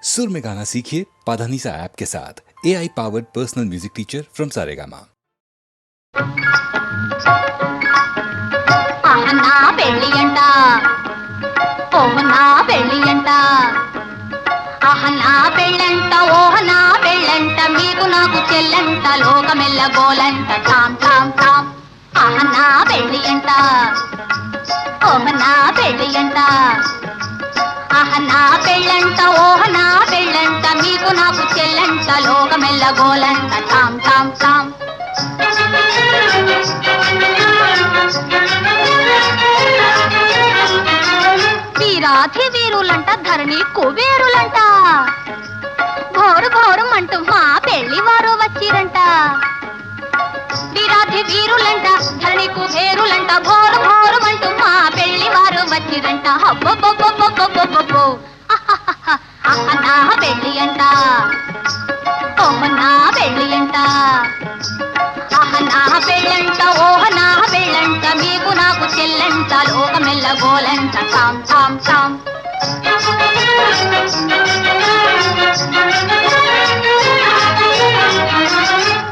सुर में गाना सीखिए पाधानीसा ऐप के साथ। AI powered personal music teacher from Saregama. నా పెళ్ళి అంట ఓహ నా పెళ్ళి అంట ఆహ నా పెళ్ళంట ఓహ నా పెళ్ళంట మీకు నాకు చెల్లంట లోకమెల్ల గోలంట టామ్ టామ్ టామ్ ఆహ నా పెళ్ళి అంట ఓహ నా పెళ్ళి అంట ఆహ నా పెళ్ళంట ఓహ నా పెళ్ళంట మీకు నాకు చెల్లంట లోకమెల్ల గోలంట టామ్ టామ్ టామ్ వీరాధి వీరులంట ధరణి కుబేరులంట ఘోరు ఘోరమంటూ మా పెళ్లి వారు వచ్చిరంట వీరాధి వీరులంట ధరణి కుబేరులంట ఘోరు ఘోరమంటూ మా పెళ్లి వారు వచ్చిరంట హబ్బబ్బబ్బబ్బబ్బబ్బబ్బో నా పెళ్లి అంట ఓహ నా పెళ్లి అంట నా పెళ్ళంట ఓహ నా పెళ్ళంట మీకు నాకు చెల్లంట లోకమెల్ల గోలంట టామ్ టామ్ టామ్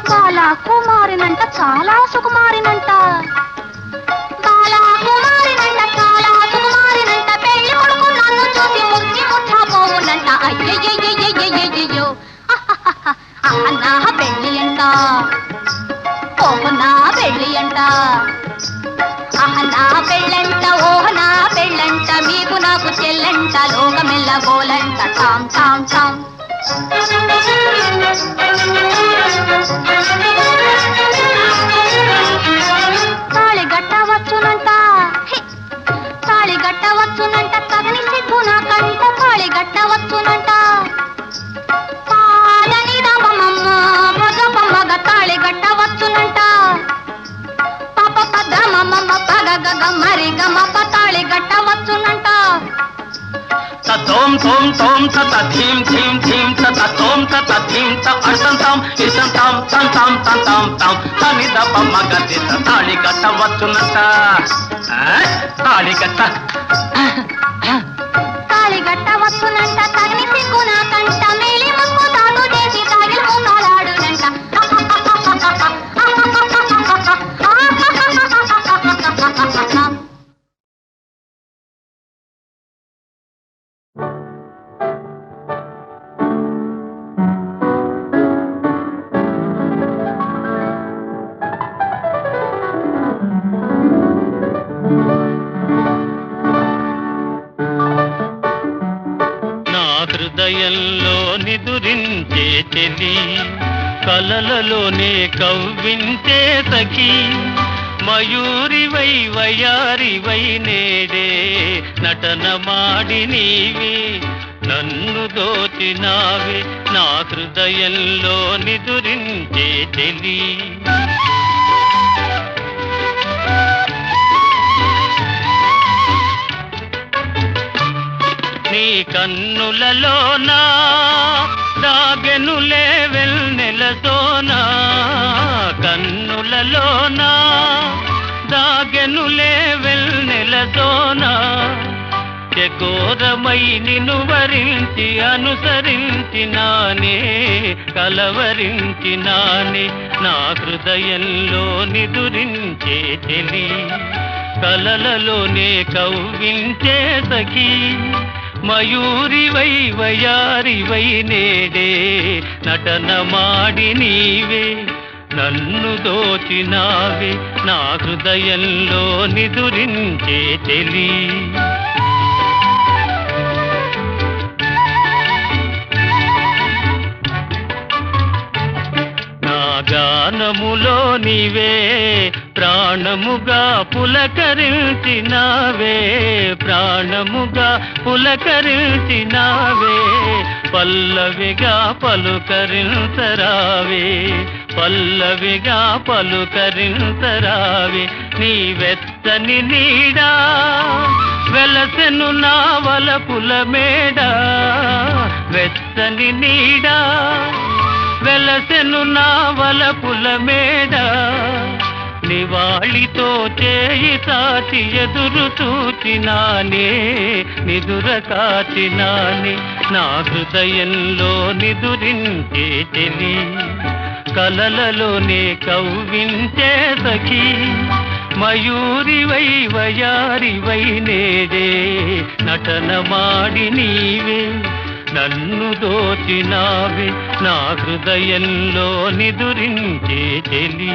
బాలా కుమారినంట చాలా సుకుమారినంట బాలా కుమారినంట చాలా సుకుమారినంట పెళ్లి కొడుకు నన్ను చూసి ముచ్చి ముచ్చపోవునంట అయ్యయ్యయ్యయ్యయ్యయ్యో నా పెళ్లి అంట ఓహ నా పెళ్ళి అంట ఆహ నా పెళ్ళంట ఓహ నా పెళ్ళంట మీకు నాకు చెల్లంట లోకమెల్ల గోలంట టామ్ టామ్ టామ్ తాళి గట్టవచ్చునంట తాళి గట్టవచ్చునంట తగని సిగ్గు నాకంట తాళి గట్టవచ్చునంట పాలని రామమ్మ భజపమ్మగ తాళి గట్టవచ్చునంట పాప పద్రమమ్మ పగగగ మరి గమ పతాళి గట్టవచ్చునంట తోం తోం తోం తత థీం థీం థీం తత తోం తత థీం త అర్థం తాం ఇసం తాం తం తాం తం తాం తాం తని దప మగది తాళి కట్టవచ్చునంట తాళి కట్ట తాళి గట్టవచ్చునంట తగిని సిగ్గు నాకంట మేలి ముక్కు తాను చేసి తాగిలి మూలాడునంట హృదయంలో నిదురించే చెలి కలలలోనే కవ్వించే సఖి మయూరివై వయారివై నేడే నటన మాడి నీవే నన్ను దోచినావే నా హృదయంలో నిదురించే చెలి నీ కన్నులలోనా దాగెనులే వెన్నెలతోనా కన్నులలోనా దాగెనులే వెన్నెలతోనా చకోరమై నిన్ను వరించి అనుసరించినానే కలవరించినానే నా హృదయంలో నిదురించే చెలి కలలలోనే కవ్వించే సఖి మయూరివై వయారివై నేడే నటన మాడి నీవే నన్ను దోచినావే నా హృదయంలో నిదురించే చెలి నా గానములో నీవే ప్రాణముగా పులకరించినావే ప్రాణముగా పులకరించినావే పల్లవిగా పలుకరించరావే పల్లవిగా పలుకరించరావే నీ వెచ్చని నీడా వెలసెను నా వలపుల మేడ వెచ్చని నీడా వెలసెను నా వలపుల మేడ నివాళితో చేయి తాచి ఎదురు చూచినానే నిదుర కాచినానే నా హృదయంలో నిదురించే చెలి కలలలోనే కవ్వించే సఖీ మయూరివై వయారివై నేడే నటన మాడి నీవే నన్ను దోచినావే నా హృదయంలో నిదురించే చెలి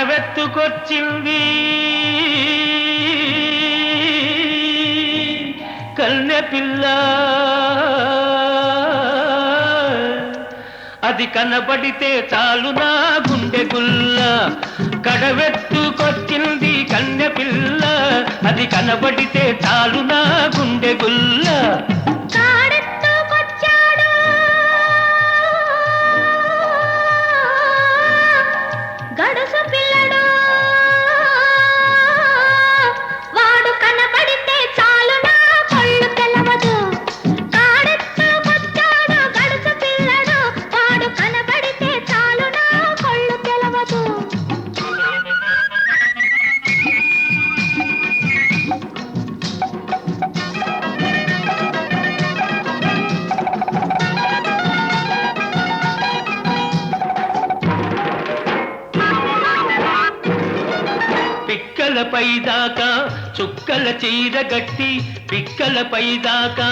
కడవెత్తుకొచ్చింది కన్నె పిల్ల అది కనబడితే చాలు నా గుండె గుల్ల కడవెత్తుకొచ్చింది కన్నె పిల్ల అది కనబడితే చాలు నా గుండె గుల్ల గడుసు పిల్లడు వాడు కనబడితే చాలు నా కళ్ళు తెలవదు కాడెత్తుకొచ్చాడు గడుసు పిల్లడు వాడు కనబడితే చాలు నా కళ్ళు తెలవదు పిక్కలపై దాకా చుక్కల చీర గట్టి పిక్కలపై దాకా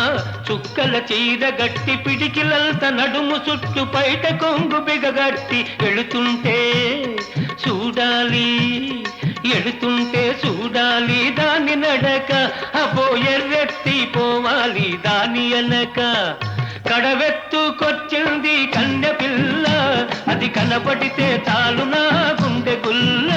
చుక్కల చీర గట్టి పిడికిలంత నడుము చుట్టు పైట కొంగు బిగగట్టి ఎడుతుంటే చూడాలి ఎడుతుంటే చూడాలి దాని నడక అబో ఎర్రెత్తి పోవాలి దాని అనక కడవెత్తుకొచ్చింది కన్నె పిల్ల అది కనబడితే చాలు నా గుండె గుల్ల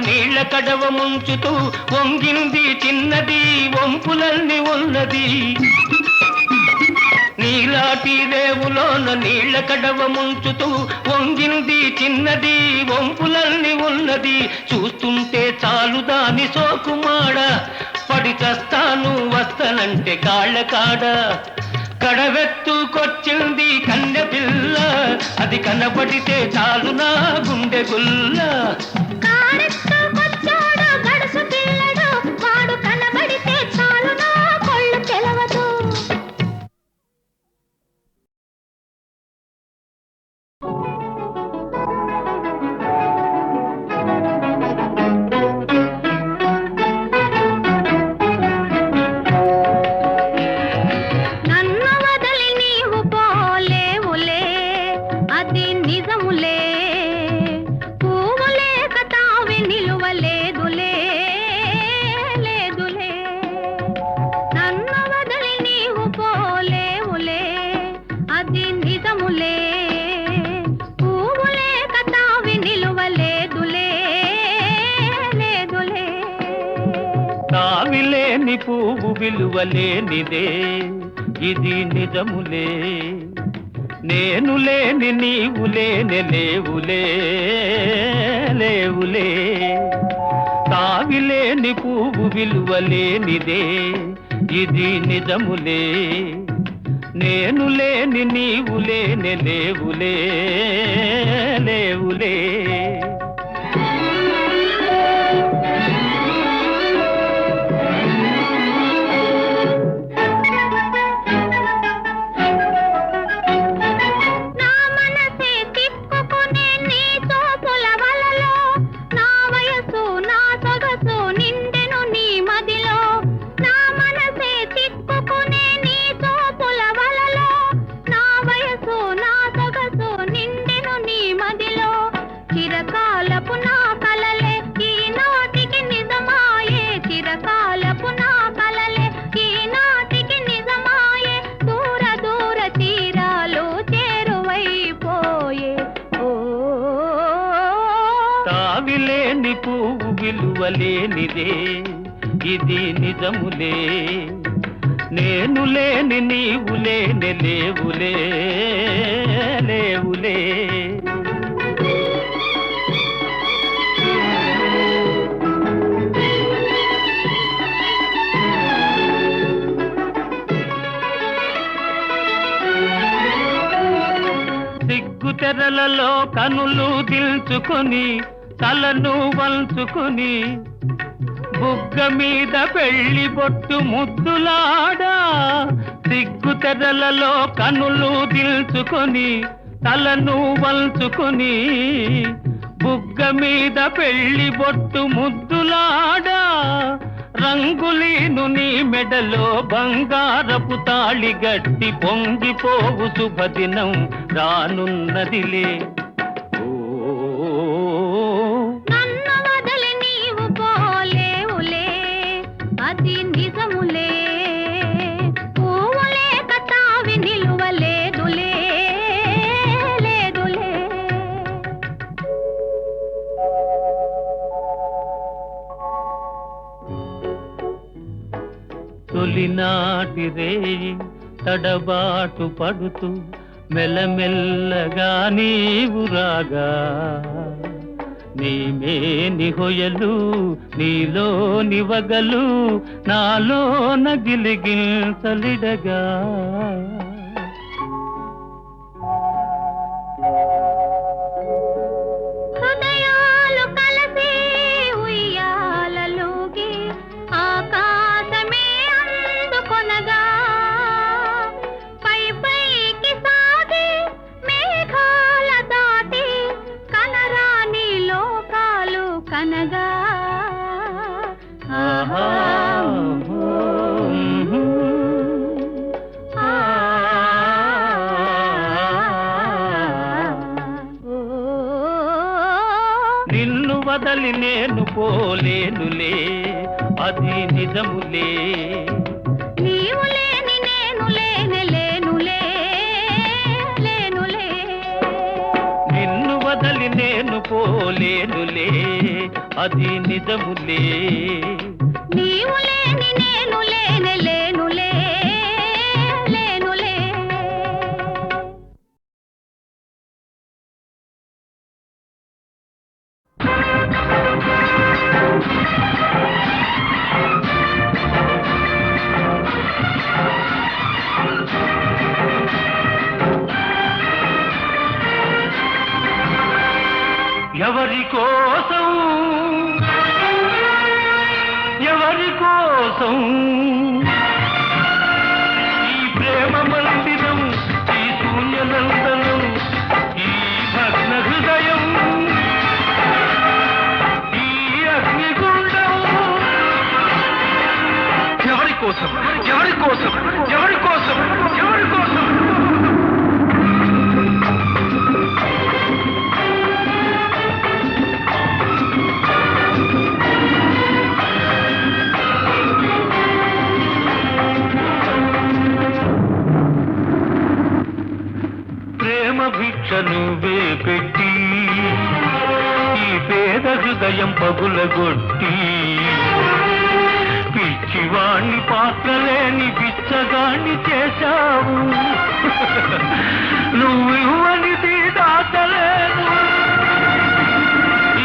నీళ్ళ కడవ ముంచుతూ వంగింది చిన్నది వంపులన్నీ ఉన్నది. నీలాటి రేవులోన నీళ్ళ కడవ ముంచుతూ వంగింది చిన్నది వంపులన్నీ ఉన్నది. చూస్తుంటే చాలు దాని సోకుమాడ పడి చస్తాను వస్తనంటే కాళ్ళ కాడ. కడవెత్తుకొచ్చింది కన్నె పిల్ల అది కనబడితే చాలు నా గుండె గుల్ల. నిజములే పువ్వులే కతావి నిలువలేదులే లేదులే తావిలేని పువ్వు విలువలేనిదే ఇది నిజములే నేను లేని నీవు లేని లేవులే లేవులే తావిలేని పువ్వు విలువలేనిదే ఇది నిజములే నేను లేని నీవు లేని లేవులే లేవులే చిరకాలపు నా కలలే ఈనాటికి నిజమాయే చిరకాలపు నా కలలే ఈనాటికి నిజమాయే దూర దూర తీరాలు చేరువైపోయే ఓ తావిలేని పువ్వు విలువలేనిదే ఇది నిజములే నేను లేని నీవు లేని లేవులే లేవులే తెరలలో కనులు దిల్చుకొని తలను వంచుకొని బుగ్గ మీద పెళ్లి బొట్టు ముద్దులాడా సిగ్గు తెరలలో కనులు దిల్చుకొని తలను వంచుకొని బుగ్గ మీద పెళ్లి బొట్టు ముద్దులాడా రంగులీను నీ మెడలో బంగారపు తాళి గట్టి పొంగిపోవు శుభదినం రానున్నదిలే నన్ను వదిలి నీవు పోలేవులే అది నిజములే పువ్వులే కతావి నిలువలేదులే లేదులే తొలినాటి రేయి తడబాటు పడుతూ మెల్లమెల్లగా నీవు రాగా నీమేని హొయలు నీలోని వగలు నాలో నగిలిగిల్తలిడగా హృదయాలు కలిసి ఉయ్యాలలోగి ఆకాశమే అందుకొనగా పై పైకి సాగి మేఘాల దాటి కనరాని లోకాలు కనగా ఆహా నిన్ను వదలి నేను పోలేనులే అది నిజములే నీవు లేని నేను లేని లేనులే లేనులే నిన్ను వదలి నేను పోలేనులే అది నిజములే నీవు లేని నేను లేని లేనులే లేనులే ఎవరి కోసం ఎవరి కోసం ఈ ప్రేమ మందిరం ఈ శూన్యనందనం ఈ భగ్న హృదయం ఈ అగ్నిగుండం ఎవరి కోసం ఎవరి కోసం ఎవరి కోసం ఎవరి కోసం ప్రేమ భిక్ష నువ్వే పెట్టి ఈ పేద హృదయం పగులగొట్టి పిచ్చివాణ్ణి పాత్రలేని పిచ్చగాణ్ణి చేశావు. నువ్వు ఇవ్వనిది దాచలేను,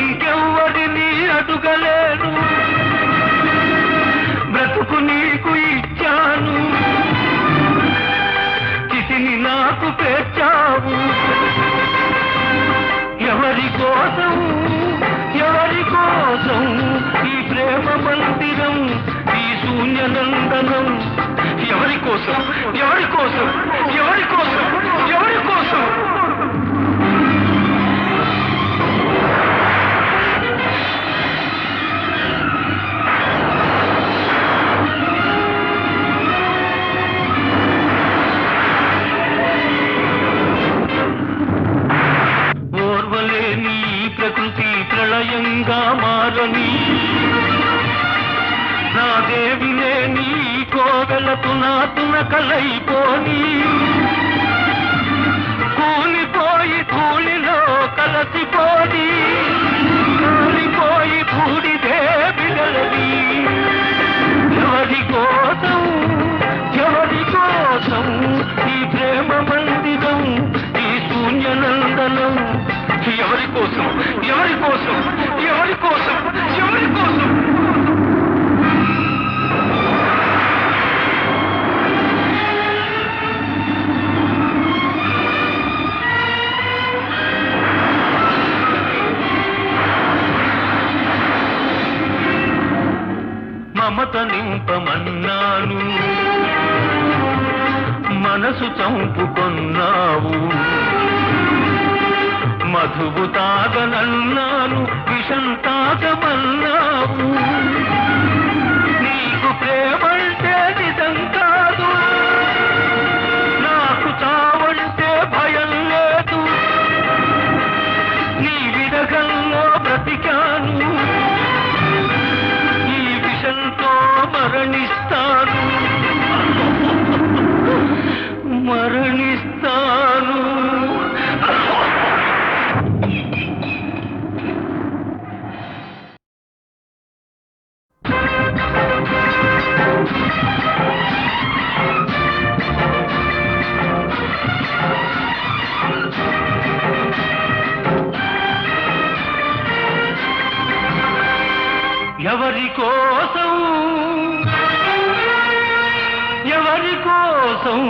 ఇంకెవ్వడిని అడుగలేను, బ్రతుకు నీకు ఇచ్చాను, చితిని నాకు పేర్చావు. ఎవరి కోసం ఎవరి కోసం ఈ ప్రేమ మందిరం, ఈ శూన్యనందనం? ఎవరి కోసం ఎవరి కోసం ఎవరి కోసం ఎవరి కోసం? ఓర్వలేని ప్రకృతి ప్రళయంగా మారని నా దేవినే నీ కోవెలకు నాతున కలైపోని కూలిపోయి ధూళిలో కలసిపోని కూలిపోయి బూడిదే బిడలవి. ఎవరి కోసం ఎవరి కోసం ఈ ప్రేమ మందిరం, ఈ శూన్యనందనం? ఎవరి కోసం ఎవరి కోసం ఎవరి కోసం ఎవరి కోసం? మమత నింపమన్నాను, మనసు చంపుకొన్నావు. మధువు తాగనన్నాను, విషం తాగమన్నావు. నీకు ప్రేమంటే నిజం కాదు, నాకు చావంటే భయం లేదు. నీ విరగంలో బ్రతికాను, ఈ విషంతో మరణిస్తాను మరణిస్తాను. ఎవరి కోసం ఎవరి కోసం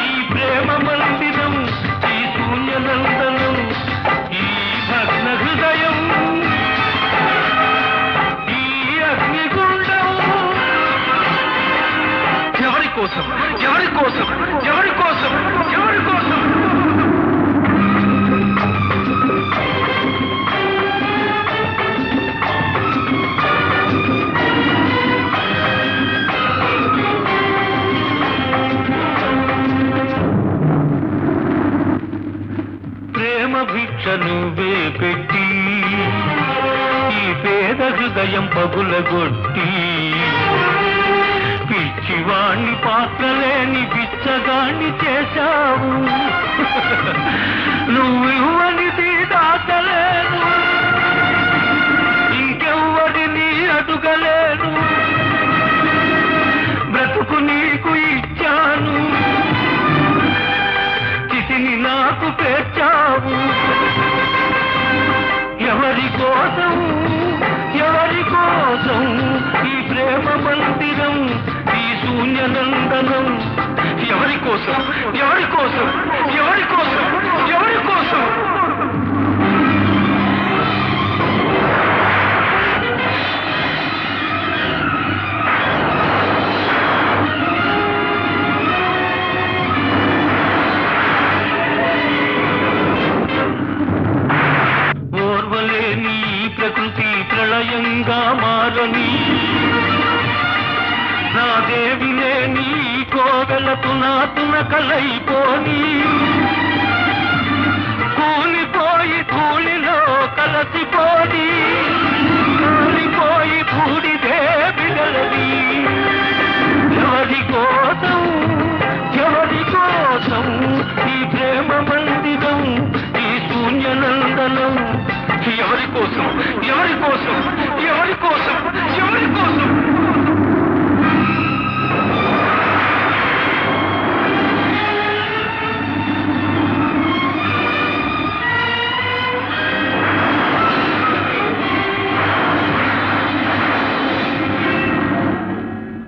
ఈ ప్రేమ మందిరం, ఈ శూన్యనందనం, ఈ భగ్న హృదయం, ఈ అగ్నిగుండం? ఎవరి కోసం ఎవరి కోసం ఎవరి కోసం ఎవరి కోసం? భిక్ష నువ్వే పెట్టి ఈ పేద హృదయం పగులగొట్టి పిచ్చివాణ్ణి పాత్రలేని పిచ్చగాణ్ణి చేశావు. నువ్వు ఇవ్వనిది దాచలేను, ఇంకెవ్వడిని అడుగలేను, బ్రతుకు నీకు ఇచ్చాను, చితిని నాకు పేర్చావు. ఎవరి కోసం ఎవరి కోసం ఈ ప్రేమ మందిరం, ఈ శూన్యనందనం? ఎవరి కోసం ఎవరి కోసం ఎవరి కోసం ఎవరి కోసం? ప్రకృతి ప్రళయంగా మారని నా దేవినే నీ కోవెలకు నాతున కలైపోని కూలిపోయి ధూళిలో కలసిపోని కూలిపోయి బూడిదే బిడలవి. ఎవరి కోసం ఎవరి కోసం నందనం ఈ ప్రేమ మందిరం ఈ శూన్య నందనం ఎవరి కోసం ఎవరి కోసం ఎవరి కోసం ఎవరి కోసం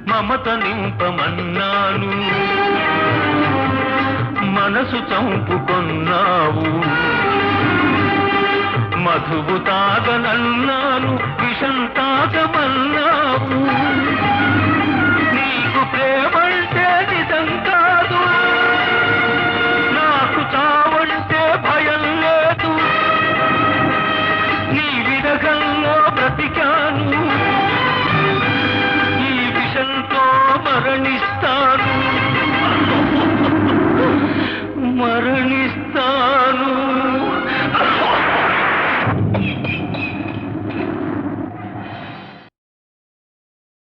మమత నింపమన్నాను మనసు చంపుకొన్నావు మధువు తాగనన్నాను విషం తాగమన్నావు